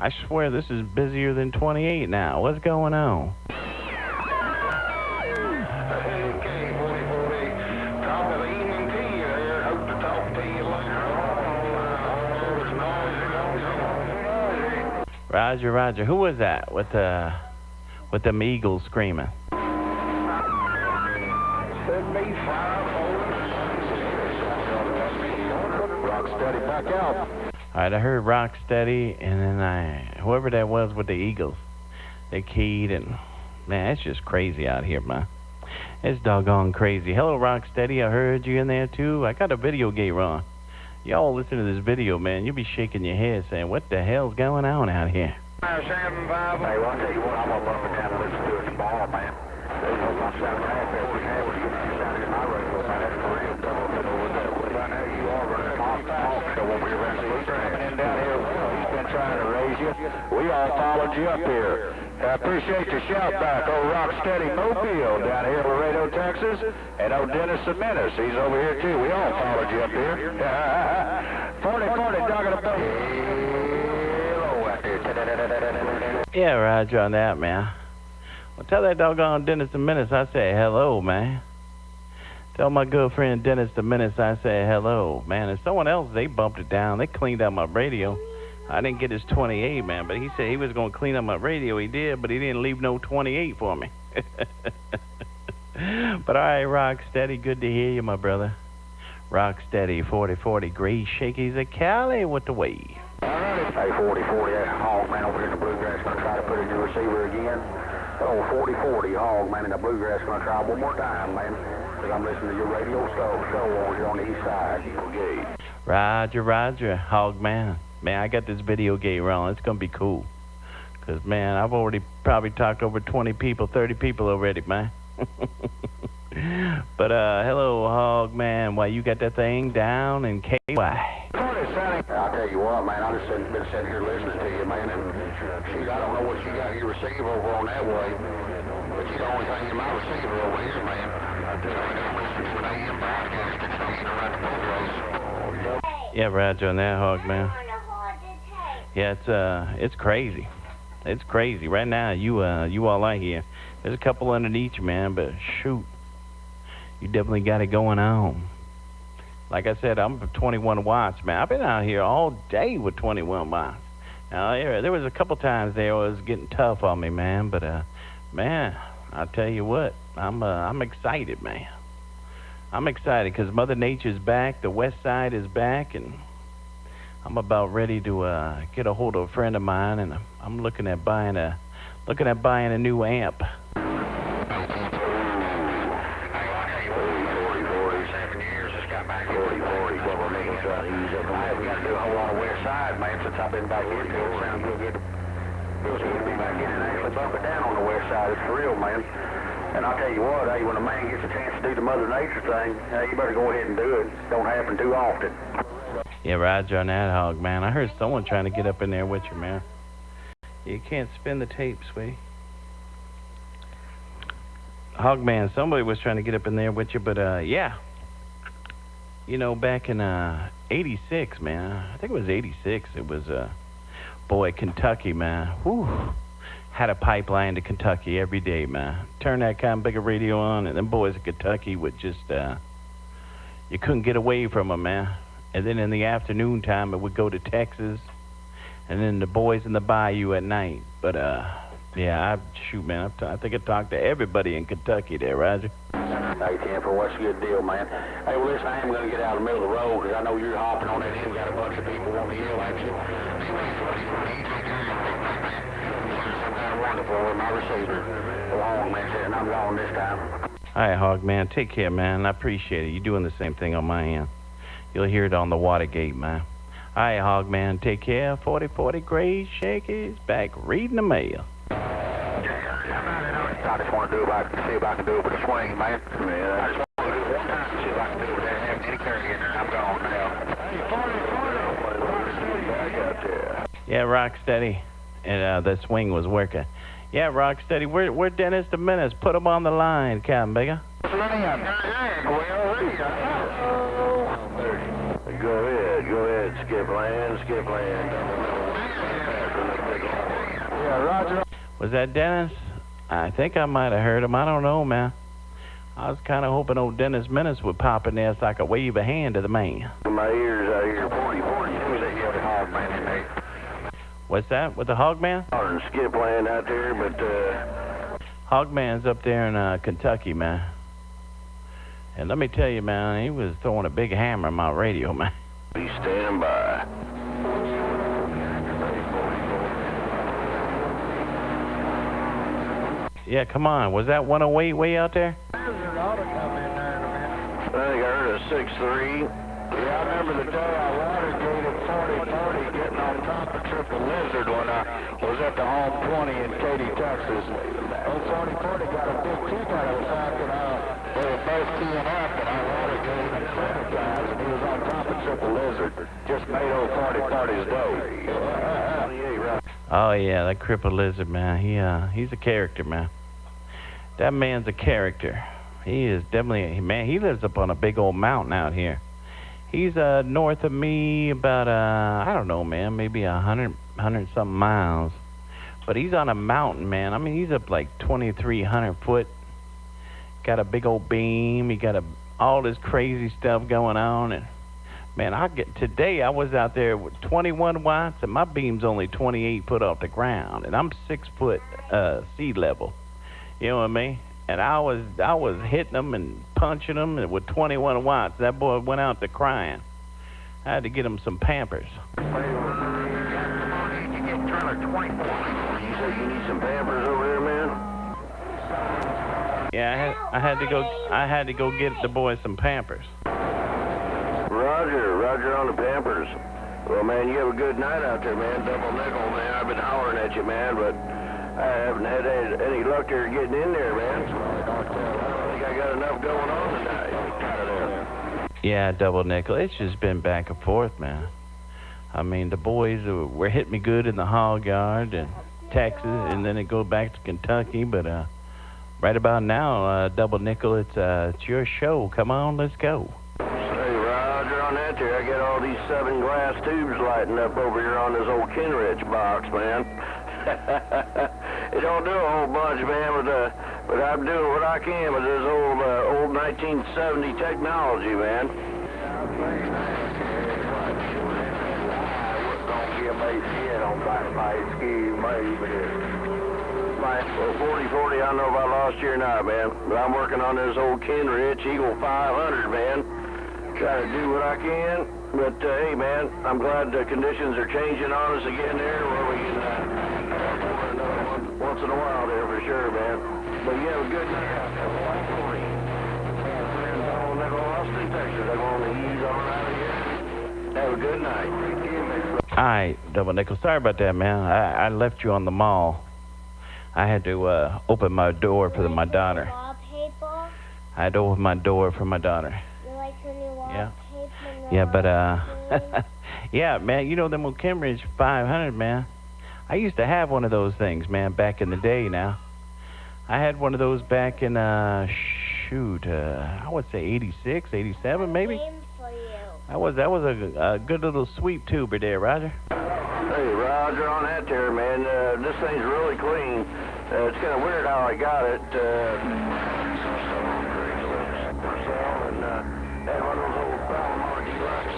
I swear this is busier than 28 now. What's going on? Roger, Roger. Who was that with them eagles screaming? Rocksteady back out. All right, I heard Rocksteady, and then whoever that was with the eagles, they keyed, and man, it's just crazy out here, man. It's doggone crazy. Hello, Rocksteady. I heard you in there too. I got a video gate on. Y'all listen to this video, man. You'll be shaking your head saying, what the hell's going on out here? 7-5. Hey, well, I'll tell you what, I'm going to bump it down and listen to it tomorrow, man. There's no much sound half every half when you sound in my radio, man. That's for real. Double with that. I know you are running a talk show over here. He's coming in down here. He's been trying to raise you. We all followed you up here. I appreciate the shout back. Old Rocksteady Mobile down here in Laredo, Texas. And old Dennis the Menace. He's over here, too. We all followed you up here. 40-40, talking about... Hello out there. Yeah, Roger on that, man. Well, tell that doggone Dennis the Menace I say hello, man. Tell my good friend Dennis the Menace I say hello, man. And someone else, they bumped it down. They cleaned out my radio. I didn't get his 28, man, but he said he was going to clean up my radio. He did, but he didn't leave no 28 for me. But all right, Rocksteady, good to hear you, my brother. Rocksteady, 40-40, Gray Shakey's a Cali with the wave. Hey, 40-40, that hog man over here in the bluegrass going to try to put in your receiver again. Oh, 40-40, hog man in the bluegrass going to try one more time, man. Because I'm listening to your radio show over here on the east side. Okay. Roger, Roger, hog man. Man, I got this video gate rolling. It's going to be cool. Because, man, I've already probably talked over 20 people, 30 people already, man. But, hello, hog man. Why, you got that thing down in KY? I'll tell you what, man, I've just been sitting here listening to you, man, and I don't know what you got your receiver over on that way, but you're the only thing in my receiver over here, man. I tell you, I'm listening to an AM broadcast that's not even around the boat race. Yeah, Roger on that, hog man. Yeah, it's crazy. It's crazy. Right now, you all out here. There's a couple underneath you, man, but shoot. You definitely got it going on. Like I said, I'm 21 watts, man. I've been out here all day with 21 watts. Now, there was a couple times there it was getting tough on me, man. But, man, I'll tell you what. I'm excited, man. I'm excited because Mother Nature's back. The west side is back, and I'm about ready to get a hold of a friend of mine, and I'm looking at buying a new amp. I've been back here. It sounds good. Feels good to be back in and actually bump it down on the west side. It's for real, man. And I'll tell you what, hey, when a man gets a chance to do the Mother Nature thing, you better go ahead and do it. Don't happen too often. Yeah, Roger on that, hog, man. I heard someone trying to get up in there with you, man. You can't spin the tape, sweetie. Hog, man, somebody was trying to get up in there with you, but, yeah. You know, back in, 86, man. I think it was 86. It was, boy, Kentucky, man. Whew. Had a pipeline to Kentucky every day, man. Turn that kind of big a radio on, and them boys in Kentucky would just, you couldn't get away from them, man. And then in the afternoon time, it would go to Texas, and then the boys in the bayou at night. But, yeah, shoot, man, I think I talked to everybody in Kentucky there, Roger. Hey, Tampa, what's a good deal, man? Hey, well, listen, I am going to get out of the middle of the road because I know you're hopping on that end. Got a bunch of people wanting to yell at you. Some kind of wonderful my receiver. Long, man, and I'm gone this time. All right, hog, man, take care, man. I appreciate it. You're doing the same thing on my end. You'll hear it on the Watergate, man. All right, hog, man, take care. 40-40 Gray Shakey's back reading the mail. I just want to see if I can do it with a swing, man. I just want to do it one time, see if I can do it without having any curry in there. I'm gone now. Yeah, Rocksteady. And the swing was working. Yeah, Rocksteady. We're Dennis the Menace. Put him on the line, Captain Bigger. Go ahead, skip land. Was that Dennis? I think I might have heard him. I don't know, man. I was kind of hoping old Dennis Menace would pop in there so I could wave a hand to the man. My ears out here. 40, 40. That you have a hog man in there. What's that? With the hog man? And skip land out there, but Hog man's up there in Kentucky, man. And let me tell you, man, he was throwing a big hammer on my radio, man. be standing by. Yeah, come on. Was that 108 way out there? I think I heard a 6-3. Yeah, I remember the day I water gated 40-40 getting on top of Triple Lizard when I was at the home 20 in Katy, Texas. Old 40-40 got a big kick out of the fact that they were both teeing up and I water gated him criticized and he was on top of Triple Lizard. Just made old 40-40's day. Oh, yeah, that crippled lizard, man. He's a character, man. That man's a character. He is definitely, man, he lives up on a big old mountain out here. He's north of me about, I don't know, man, maybe 100-something miles. But he's on a mountain, man. I mean, he's up like 2,300 foot. Got a big old beam. He got all this crazy stuff going on. And, man, today I was out there with 21 watts, and my beam's only 28 foot off the ground. And I'm 6 foot sea level. You know what I mean? And I was hitting them and punching them with 21 watts. That boy went out to crying. I had to get him some Pampers. You say you need some Pampers over there, man? Yeah, I had to go get the boy some Pampers. Roger on the Pampers. Well, man, you have a good night out there, man. Double nickel, man. I've been hollering at you, man, but I haven't had any luck there getting in there, man. So I don't think I got enough going on tonight. Out of there. Yeah, double nickel. It's just been back and forth, man. I mean, the boys were hitting me good in the hog yard and Texas, and then it go back to Kentucky. But right about now, double nickel, it's your show. Come on, let's go. Hey, Roger, on that there, I got all these 7 glass tubes lighting up over here on this old Kenrich box, man. It don't do a whole bunch, man, but I'm doing what I can with this old 1970 technology, man. Well, 40-40, I don't know if I lost you or not, man, but I'm working on this old Kenrich Eagle 500, man. Trying to do what I can, but hey, man, I'm glad the conditions are changing on us again there, where we can once in a while there for sure, man. But you have a good night out there. Austin, Texas. I'm going to ease on out of here. Have a good night. All right, double nickel. Sorry about that, man. I left you on the mall. I had to open my door for my daughter. Wallpaper? I had to open my door for my daughter. You like your new wallpaper? Yeah, but yeah, man. You know them old Kenrich 500, man. I used to have one of those things, man, back in the day. Now, I had one of those back in I would say 86, 87, maybe. That was a good little sweep tuber there, Roger. Hey, Roger, on that there, man. This thing's really clean. It's kind of weird how I got it. And had one of those old Palomar Deluxe,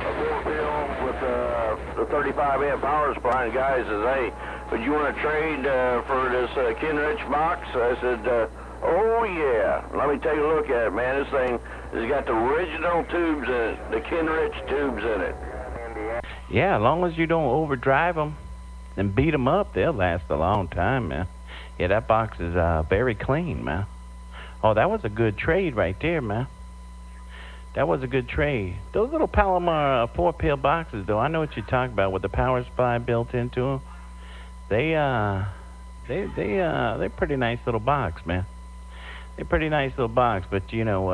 a 4-bill with the 35 amp power supply. And guys says, hey, would you want to trade for this Kenrich box? I said, oh yeah. Let me take a look at it, man. This thing has got the original tubes in it, the Kenrich tubes in it. Yeah, as long as you don't overdrive them and beat them up, they'll last a long time, man. Yeah, that box is very clean, man. Oh, that was a good trade right there, man. That was a good trade. Those little Palomar 4-pill boxes, though, I know what you're talking about with the power supply built into them. They're pretty nice little box, man. They're pretty nice little box, but you know,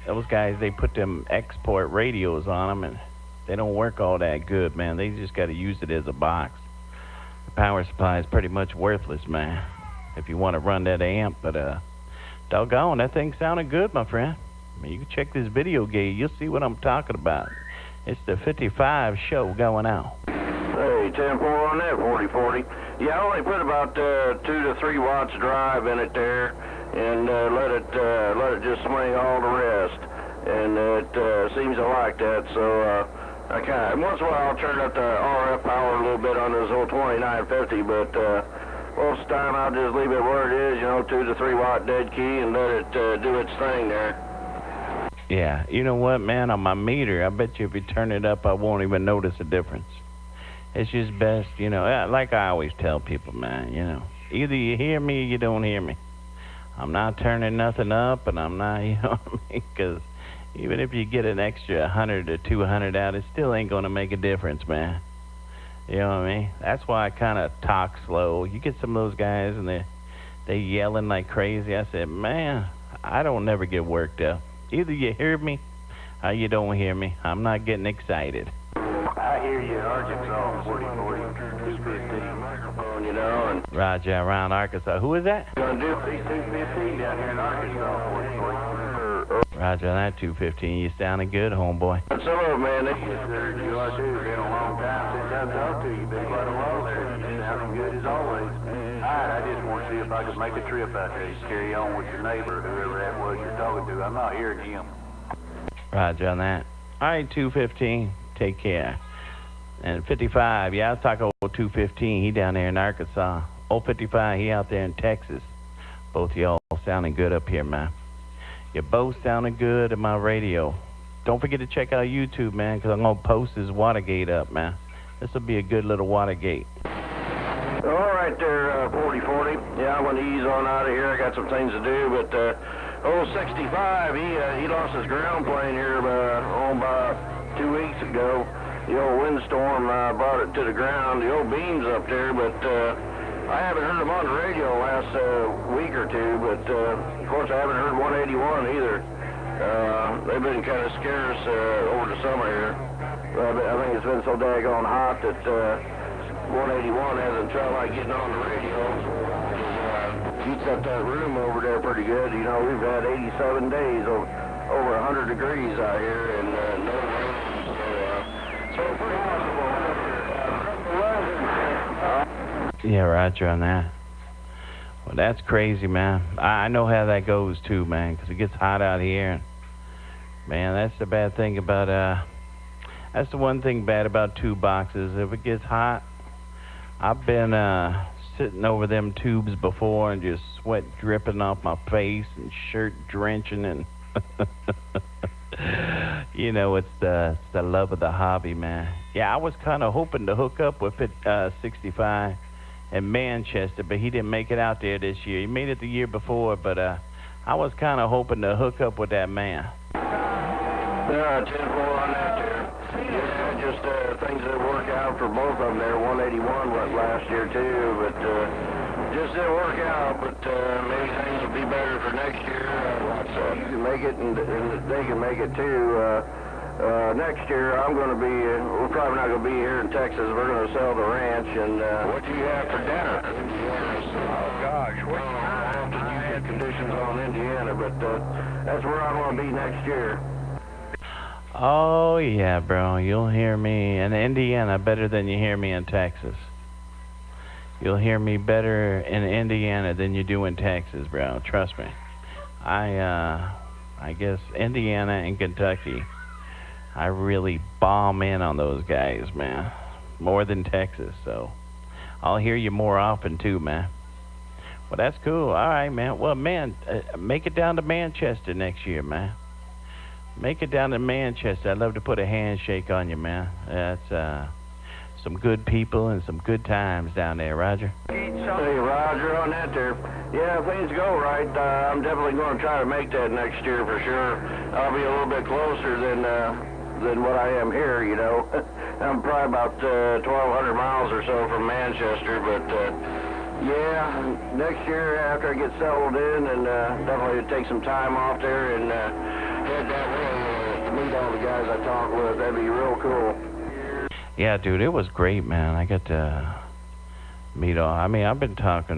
those guys, they put them export radios on them, and they don't work all that good, man. They just got to use it as a box. The power supply is pretty much worthless, man, if you want to run that amp. But doggone, that thing sounded good, my friend. I mean, you can check this video gauge. You'll see what I'm talking about. It's the 55 show going out. Hey, 10-4 on that 40-40. Yeah, I only put about 2 to 3 watts drive in it there, and let it just swing all the rest. And it seems to like that, so I kind of, once in a while I'll turn up the RF power a little bit on this old 2950, but most of the time I'll just leave it where it is, you know, 2 to 3 watt dead key, and let it do its thing there. Yeah, you know what, man, on my meter, I bet you if you turn it up, I won't even notice a difference. It's just best, you know, like I always tell people, man, you know, either you hear me or you don't hear me. I'm not turning nothing up, and I'm not, you know what I mean, because even if you get an extra 100 or 200 out, it still ain't going to make a difference, man. You know what I mean? That's why I kind of talk slow. You get some of those guys, and they yelling like crazy. I said, man, I don't never get worked up. Either you hear me or you don't hear me. I'm not getting excited. I hear you, Arkansas, 40-40, 215 microphone, you know, and Roger, around Arkansas. Who is that? gonna do 215 down here in Arkansas, 40-40. Roger, on that 215. You sounding good, homeboy. Some of them, man, yes, sir, you are too. It's been a long time since I've talked to you. Been quite a while there. You sounding good as always. All right, I just want to see if I could make a trip out there. You carry on with your neighbor, whoever that was you're talking to. I'm not hearing him. Roger on that. All right, 215. Take care. And 55, yeah, I was talking about 215. He down there in Arkansas. 55, he out there in Texas. Both of y'all sounding good up here, man. You're both sounding good at my radio. Don't forget to check out YouTube, man, because I'm going to post this Watergate up, man. This will be a good little Watergate. All right there, 40-40. Yeah, I'm going to ease on out of here. I got some things to do, but old 65, he lost his ground plane here about 2 weeks ago. The old windstorm brought it to the ground, the old beams up there, but I haven't heard them on the radio the last week or two, but of course I haven't heard 181 either. They've been kind of scarce over the summer here. I think it's been so daggone hot that 181 hasn't tried like getting on the radio. Heats up that room over there pretty good. You know, we've had 87 days of over 100 degrees out here and no rain, so pretty possible. Yeah, Roger on that. Well, that's crazy, man. I know how that goes, too, man, because it gets hot out here. And, man, that's the bad thing about, that's the one thing bad about tube boxes. If it gets hot, I've been sitting over them tubes before and just sweat dripping off my face and shirt drenching and you know, it's the love of the hobby, man. Yeah, I was kind of hoping to hook up with 65 in Manchester, but he didn't make it out there this year. He made it the year before, but I was kind of hoping to hook up with that man. 10-4 on that there. Yeah, just things that work out for both of them there. 181 went last year too, but just didn't work out. But maybe things will be better for next year. You can make it, and they can make it too. Next year, I'm going to be, we're probably not going to be here in Texas. We're going to sell the ranch, and what do you have for dinner? Oh, gosh, what do you have? You get conditions on Indiana, but that's where I want to be next year. Oh, yeah, bro. You'll hear me in Indiana better than you hear me in Texas. You'll hear me better in Indiana than you do in Texas, bro. Trust me. I guess Indiana and Kentucky, I really bomb in on those guys, man. More than Texas, so I'll hear you more often, too, man. Well, that's cool. All right, man. Well, man, make it down to Manchester next year, man. Make it down to Manchester. I'd love to put a handshake on you, man. That's some good people and some good times down there, Roger. Hey, Roger, on that there. Yeah, if things go right, I'm definitely going to try to make that next year for sure. I'll be a little bit closer than what I am here, you know. I'm probably about 1,200 miles or so from Manchester, but yeah, next year after I get settled in, and definitely take some time off there and head that way to meet all the guys I talk with. That'd be real cool. Yeah, dude, it was great, man. I got to meet all. I mean, I've been talking